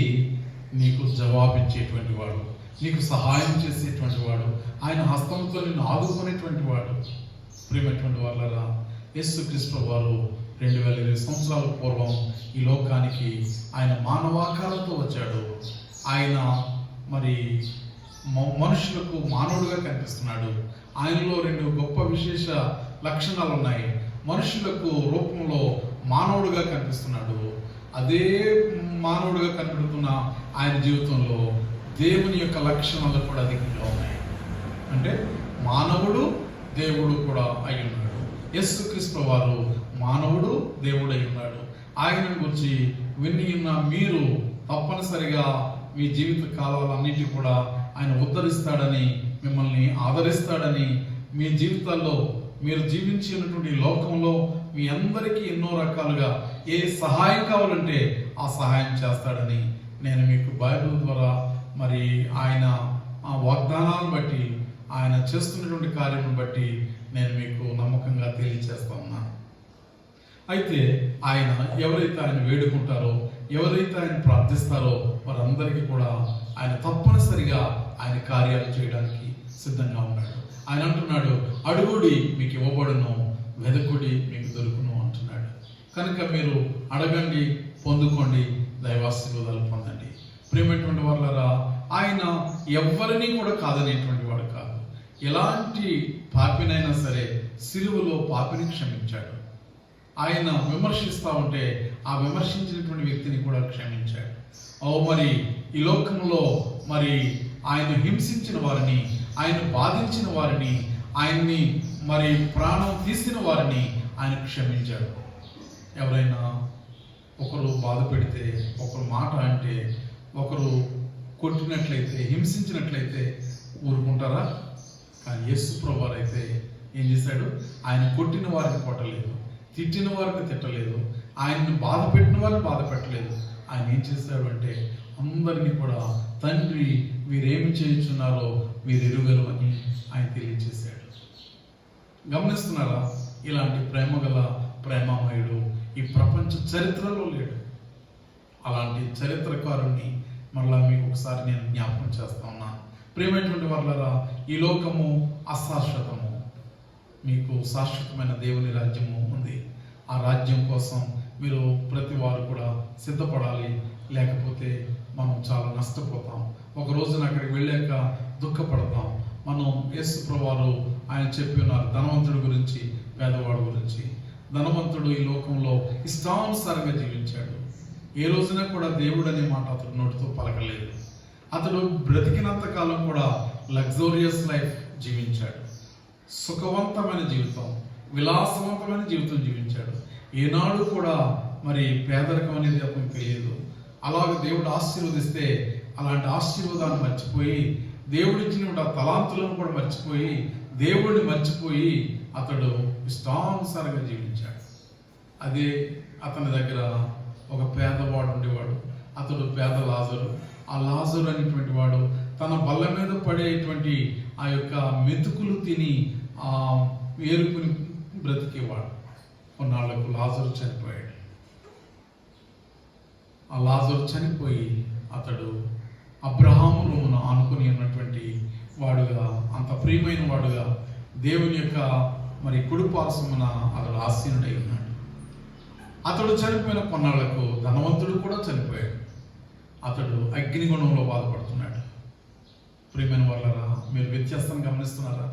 నీకు జవాబిచ్చేటువంటి వాడు, నీకు సహాయం చేసేటువంటి వాడు, ఆయన హస్తంతో నిన్ను ఆదుకునేటువంటి వాడు. ప్రియమైనటువంటి వాళ్ళరా, యేసుక్రీస్తు వారు 2020 సంవత్సరాల పూర్వం ఈ లోకానికి ఆయన మానవాకారంతో వచ్చాడు. ఆయన మరి మనుషులకు మానవుడుగా కనిపిస్తున్నాడు. ఆయనలో 2 గొప్ప విశేష లక్షణాలు ఉన్నాయి. మనుషులకు రూపంలో మానవుడుగా కనిపిస్తున్నాడు. అదే మానవుడుగా కనిపెడుతున్న ఆయన జీవితంలో దేవుని యొక్క లక్షణాలు కూడా అధికంగా ఉన్నాయి. అంటే మానవుడు దేవుడు కూడా అయి ఉన్నాడు. యేసుక్రీస్తు వారు మానవుడు, దేవుడు అయి ఉన్నాడు. ఆయన గురించి విని ఉన్న మీరు తప్పనిసరిగా మీ జీవిత కాలాలన్నిటి కూడా ఆయన ఉద్ధరిస్తాడని, మిమ్మల్ని ఆదరిస్తాడని, మీ జీవితాల్లో మీరు జీవించినటువంటి లోకంలో మీ అందరికీ ఎన్నో రకాలుగా ఏ సహాయం కావాలంటే ఆ సహాయం చేస్తాడని నేను మీకు బైబిల్ ద్వారా మరి ఆయన ఆ వాగ్దానాలను బట్టి, ఆయన చేస్తున్నటువంటి కార్యం బట్టి నేను మీకు నమ్మకంగా తెలియజేస్తా ఉన్నాను. అయితే ఆయన ఎవరైతే ఆయన వేడుకుంటారో, ఎవరైతే ఆయన ప్రార్థిస్తారో వారందరికీ కూడా ఆయన తప్పనిసరిగా ఆయన కార్యాలు చేయడానికి సిద్ధంగా ఉన్నాడు. ఆయన అంటున్నాడు, అడుగుడి మీకు ఇవ్వబడును, వెదకుడి మీకు దొరుకును అంటున్నాడు. కనుక మీరు అడగండి, పొందుకోండి, దైవాశీర్వాదాలు పొందండి. ప్రియమైనటువంటి వాళ్ళరా, ఆయన ఎవరిని కూడా కాదనేటువంటి వాడు కాదు. ఎలాంటి పాపినైనా సరే సిలువలో పాపిని క్షమించాడు. ఆయన విమర్శిస్తూ ఉంటే ఆ విమర్శించినటువంటి వ్యక్తిని కూడా క్షమించాడు. మరి ఈ లోకంలో మరి ఆయన హింసించిన వారిని, ఆయన బాధించిన వారిని, ఆయన్ని మరి ప్రాణం తీసిన వారిని ఆయన క్షమించాడు. ఎవరైనా ఒకరు బాధ పెడితే, ఒకరు మాట అంటే, ఒకరు కొట్టినట్లయితే, హింసించినట్లయితే ఊరుకుంటారా? కానీ యేసు ప్రభువారు అయితే ఏం చేశాడు? ఆయన కొట్టిన వారిని కొట్టలేదు, తిట్టిన వారిని తిట్టలేదు, ఆయన్ని బాధ పెట్టిన వారిని బాధ పెట్టలేదు. ఆయన ఏం చేశాడు అంటే అందరినీ కూడా తండ్రి వీరేమి చేయించున్నారో వీరు ఎరుగరు అని ఆయన తెలియజేశాడు. గమనిస్తున్నారా? ఇలాంటి ప్రేమ గల ప్రేమామయుడు ఈ ప్రపంచ చరిత్రలో లేడు. అలాంటి చరిత్రకారుణ్ణి మళ్ళా మీకు ఒకసారి నేను జ్ఞాపకం చేస్తా ఉన్నాను. ప్రియమైనటువంటి వాళ్ళరా, ఈ లోకము అశాశ్వతము, మీకు శాశ్వతమైన దేవుని రాజ్యము ఉంది. ఆ రాజ్యం కోసం మీరు ప్రతి వారు కూడా సిద్ధపడాలి. లేకపోతే మనం చాలా నష్టపోతాం. ఒక రోజున అక్కడికి వెళ్ళాక దుఃఖపడతాం. మనం యేసు ప్రభువారు ఆయన చెప్పి ఉన్నారు ధనవంతుడి గురించి, పేదవాడు గురించి. ధనవంతుడు ఈ లోకంలో ఇష్టానుసారంగా జీవించాడు. ఏ రోజున కూడా దేవుడు అనే మాట అతడు నోటితో పలకలేదు. అతడు బ్రతికినంత కాలం కూడా లగ్జోరియస్ లైఫ్ జీవించాడు. సుఖవంతమైన జీవితం, విలాసవంతమైన జీవితం జీవించాడు. ఏనాడు కూడా మరి పేదరికం అనేది అతనికి తెలియదు. అలాగే దేవుడు ఆశీర్వదిస్తే అలాంటి ఆశీర్వాదాన్ని మర్చిపోయి, దేవుడిచ్చిన తలాంతులను కూడా మర్చిపోయి, దేవుడిని మర్చిపోయి అతడు ఇష్టానుసారంగా జీవించాడు. అదే అతని దగ్గర ఒక పేదవాడు ఉండేవాడు. అతడు పేద లాజరు. ఆ లాజరు అనేటువంటి వాడు తన బల్ల మీద పడేటువంటి ఆ యొక్క మెతుకులు తిని ఏరుకుని బ్రతికేవాడు. కొన్నాళ్లకు లాజరు చనిపోయాడు. ఆ లాజరు చనిపోయి అతడు అబ్రహాము రూమును ఆనుకుని ఉన్నటువంటి వాడుగా, అంత ప్రియమైన వాడుగా దేవుని యొక్క మరి కుడిపార్శ్వమున అతడు ఆసీనుడై ఉన్నాడు. అతడు చనిపోయిన కొన్నాళ్లకు ధనవంతుడు కూడా చనిపోయాడు. అతడు అగ్నిగుణంలో బాధపడుతున్నాడు. ప్రియమైన వాళ్ళరా, మీరు వ్యత్యాసం గమనిస్తున్నారా?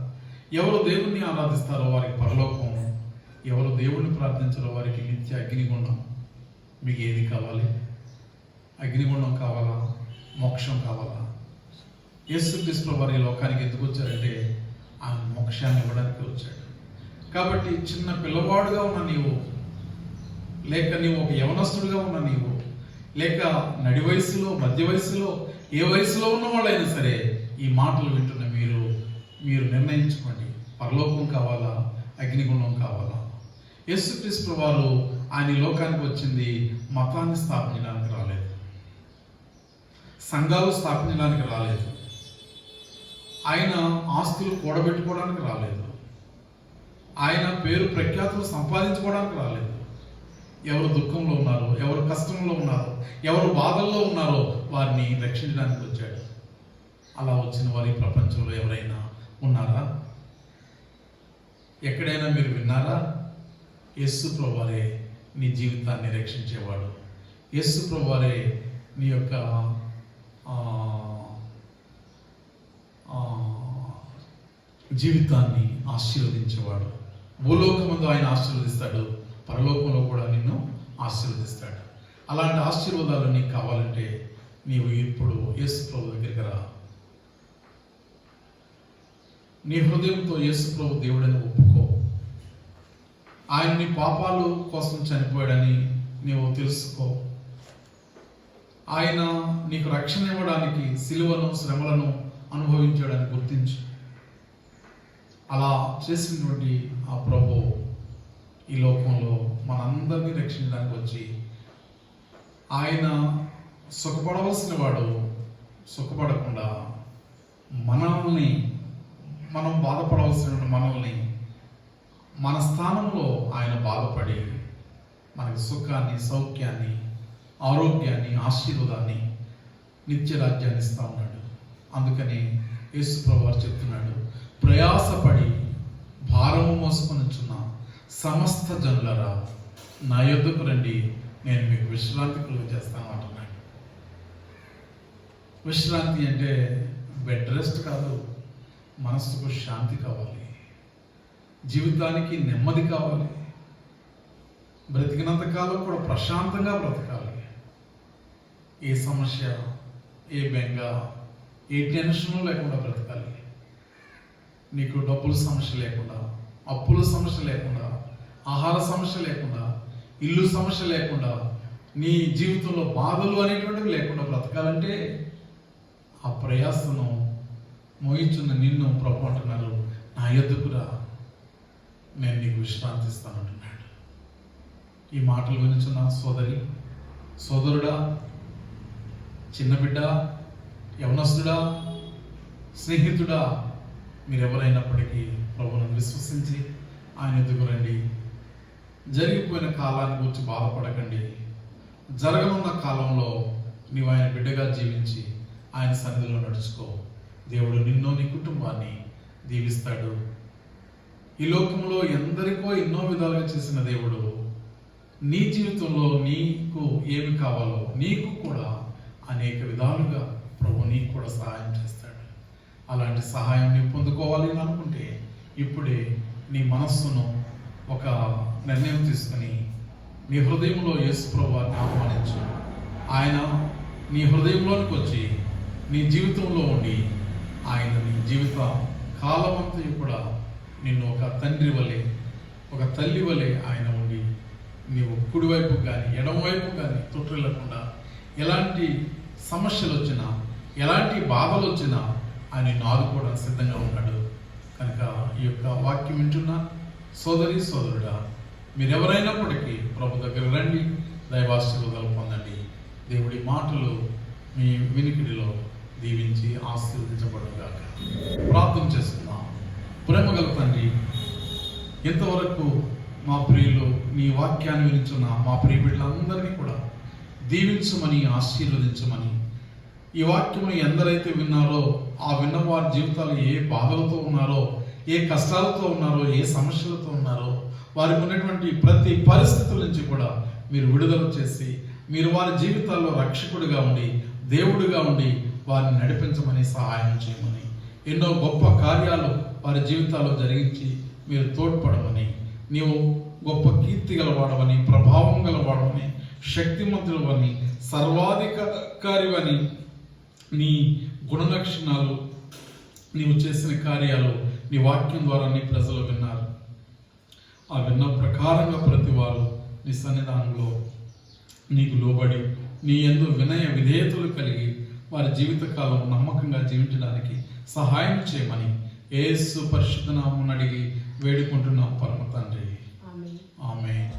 ఎవరు దేవుణ్ణి ఆరాధిస్తారో వారికి పరలోకం, ఎవరు దేవుణ్ణి ప్రార్థించారో వారికి నిత్య అగ్నిగుండం. మీకు ఏది కావాలి? అగ్నిగుండం కావాలా? మోక్షం కావాలా? యేసుక్రీస్తు వారి లోకానికి ఎందుకు వచ్చారంటే ఆయన మోక్షాన్ని ఇవ్వడానికి వచ్చాడు. కాబట్టి చిన్న పిల్లవాడుగా ఉన్న నీవు, లేక నీవు ఒక యవనస్తుడిగా ఉన్న నీవు, లేక నడి వయసులో, మధ్య వయసులో, ఏ వయసులో ఉన్న వాళ్ళైనా సరే ఈ మాటలు వింటున్న మీరు నిర్ణయించుకోండి. పరలోకం కావాలా? అగ్నిగుండం కావాలా? యేసుక్రీస్తు వారు ఆయన లోకానికి వచ్చింది మతాన్ని స్థాపించడానికి రాలేదు, సంఘాలు స్థాపించడానికి రాలేదు, ఆయన ఆస్తులు కూడబెట్టుకోవడానికి రాలేదు, ఆయన పేరు ప్రఖ్యాతులు సంపాదించుకోవడానికి రాలేదు. ఎవరు దుఃఖంలో ఉన్నారో, ఎవరు కష్టంలో ఉన్నారో, ఎవరు బాధల్లో ఉన్నారో వారిని రక్షించడానికి వచ్చాడు. అలా వచ్చిన వారి ప్రపంచంలో ఎవరైనా ఉన్నారా? ఎక్కడైనా మీరు విన్నారా? యేసు ప్రభువారే నీ జీవితాన్ని రక్షించేవాడు. యేసు ప్రభువారే నీ యొక్క జీవితాన్ని ఆశీర్వదించేవాడు. భూలోకమందు ఆయన ఆశీర్వదిస్తాడు, పరలోకంలో కూడా నిన్ను ఆశీర్వదిస్తాడు. అలాంటి ఆశీర్వాదాలు నీకు కావాలంటే నీవు ఇప్పుడు యేసు ప్రభు దగ్గరికి రా. నీ హృదయంతో యేసు ప్రభు దేవుడని ఒప్పుకో. ఆయన నీ పాపాలు కోసం చనిపోయాడని నీవు తెలుసుకో. ఆయన నీకు రక్షణ ఇవ్వడానికి సిలువను, శ్రమలను అనుభవించాడని గుర్తించు. అలా చేసినటువంటి ఆ ప్రభు ఈ లోకంలో మనందరినీ రక్షించడానికి వచ్చి ఆయన సుఖపడవలసిన వాడు సుఖపడకుండా మనం బాధపడవలసిన మనల్ని మన స్థానంలో ఆయన బాధపడి మనకి సుఖాన్ని, సౌఖ్యాన్ని, ఆరోగ్యాన్ని, ఆశీర్వాదాన్ని, నిత్య రాజ్యాన్ని ఇస్తా ఉన్నాడు. అందుకని యేసు ప్రభువారు చెప్తున్నాడు, ప్రయాసపడి భారము మోసుకొనుచున్న సమస్త జనులరా నా యొద్దకు రండి, నేను మీకు విశ్రాంతి కలుగజేస్తాను అంటున్నాడు. విశ్రాంతి అంటే బెడ్ రెస్ట్ కాదు, మనస్సుకు శాంతి కావాలి. జీవితానికి నెమ్మది కావాలి, బ్రతికినంత కాలం కూడా ప్రశాంతంగా బ్రతకాలి. ఏ సమస్య, ఏ బెంగ, ఏ టెన్షన్ లేకుండా బ్రతకాలి. నీకు డబ్బుల సమస్య లేకుండా, అప్పుల సమస్య లేకుండా, ఆహార సమస్య లేకుండా, ఇల్లు సమస్య లేకుండా, నీ జీవితంలో బాధలు అనేటువంటివి లేకుండా బ్రతకాలంటే ఆ ప్రయాసను మోయించున్న నిన్ను ప్రభు అంటున్నారు, నా యొద్దకురా, నేను నీకు విశ్రాంతి ఇస్తానంటున్నాడు. ఈ మాటలు వినుచున్న సోదరి, సోదరుడా, చిన్న బిడ్డ, యవనస్తుడా, స్నేహితుడా, మీరెవరైనప్పటికీ ప్రభువును విశ్వసించి ఆయన ఎదుగు రండి. జరిగిపోయిన కాలాన్ని గురించి బాధపడకండి. జరగనున్న కాలంలో నీవు ఆయన బిడ్డగా జీవించి ఆయన సన్నిధిలో నడుచుకో. దేవుడు నిన్ను, నీ కుటుంబాన్ని దీవిస్తాడు. ఈ లోకంలో ఎందరికో ఎన్నో విధాలుగా చేసిన దేవుడు నీ జీవితంలో నీకు ఏమి కావాలో నీకు కూడా అనేక విధాలుగా ప్రభు నీకు కూడా సహాయం చేస్తాడు. అలాంటి సహాయం నీవు పొందుకోవాలి అని అనుకుంటే ఇప్పుడే నీ మనస్సును ఒక నిర్ణయం తీసుకుని నీ హృదయంలో యేసు ప్రభువుని ఆహ్వానించు. ఆయన నీ హృదయంలోనికి వచ్చి నీ జీవితంలో ఉండి ఆయన నీ జీవిత కాలమంతా కూడా నిన్ను ఒక తండ్రి వలె, ఒక తల్లి వలె ఆయన ఉండి నీవు కుడివైపు కానీ ఎడమవైపు కానీ తొట్టిల్లకుండా ఎలాంటి సమస్యలు వచ్చినా, ఎలాంటి బాధలు వచ్చినా ఆయన నిన్ను ఆదుకోవడానికి సిద్ధంగా ఉన్నాడు. కనుక ఈ యొక్క వాక్యం వింటున్న సోదరి, సోదరుడా, మీరెవరైనప్పటికీ ప్రభు దగ్గర రండి, దైవాశీర్వాదాలు పొందండి. దేవుడి మాటలు మీ వినికిడిలో దీవించి ఆశీర్వదించబడుగాక. ప్రార్థన చేస్తున్నాం. ప్రేమగల తండ్రి, ఇంతవరకు మా ప్రియులు నీ వాక్యాన్ని వినిచున్న మా ప్రియ బిడ్డలందరినీ కూడా దీవించమని, ఆశీర్వదించమని, ఈ వాక్యమును ఎందరైతే విన్నారో ఆ విన్న వారి జీవితాలు ఏ బాధలతో ఉన్నారో, ఏ కష్టాలతో ఉన్నారో, ఏ సమస్యలతో ఉన్నారో, వారికి ఉన్నటువంటి ప్రతి పరిస్థితుల నుంచి కూడా మీరు విడుదల చేసి మీరు వారి జీవితాల్లో రక్షకుడిగా ఉండి, దేవుడిగా ఉండి వారిని నడిపించమని, సహాయం చేయమని, ఎన్నో గొప్ప కార్యాలు వారి జీవితాల్లో జరిగించి మీరు తోడ్పడమని, నీవు గొప్ప కీర్తి గలవాడవని, ప్రభావం గలవాడవని, శక్తిమంతుడవని, సర్వాధికారివని, నీ గుణలక్షణాలు, నీవు చేసిన కార్యాలు నీ వాక్యం ద్వారా నీ ప్రజలు విన్నారు. ఆ విన్న ప్రకారంగా ప్రతి వారు నీ సన్నిధానంలో నీకు లోబడి నీ యందు వినయ విధేయతలు కలిగి వారి జీవితకాలం నమ్మకంగా జీవించడానికి సహాయం చేయమని యేసు పరిశుద్ధ నామమున అడిగి వేడుకుంటున్నాం పరమ తండ్రి. ఆమేన్.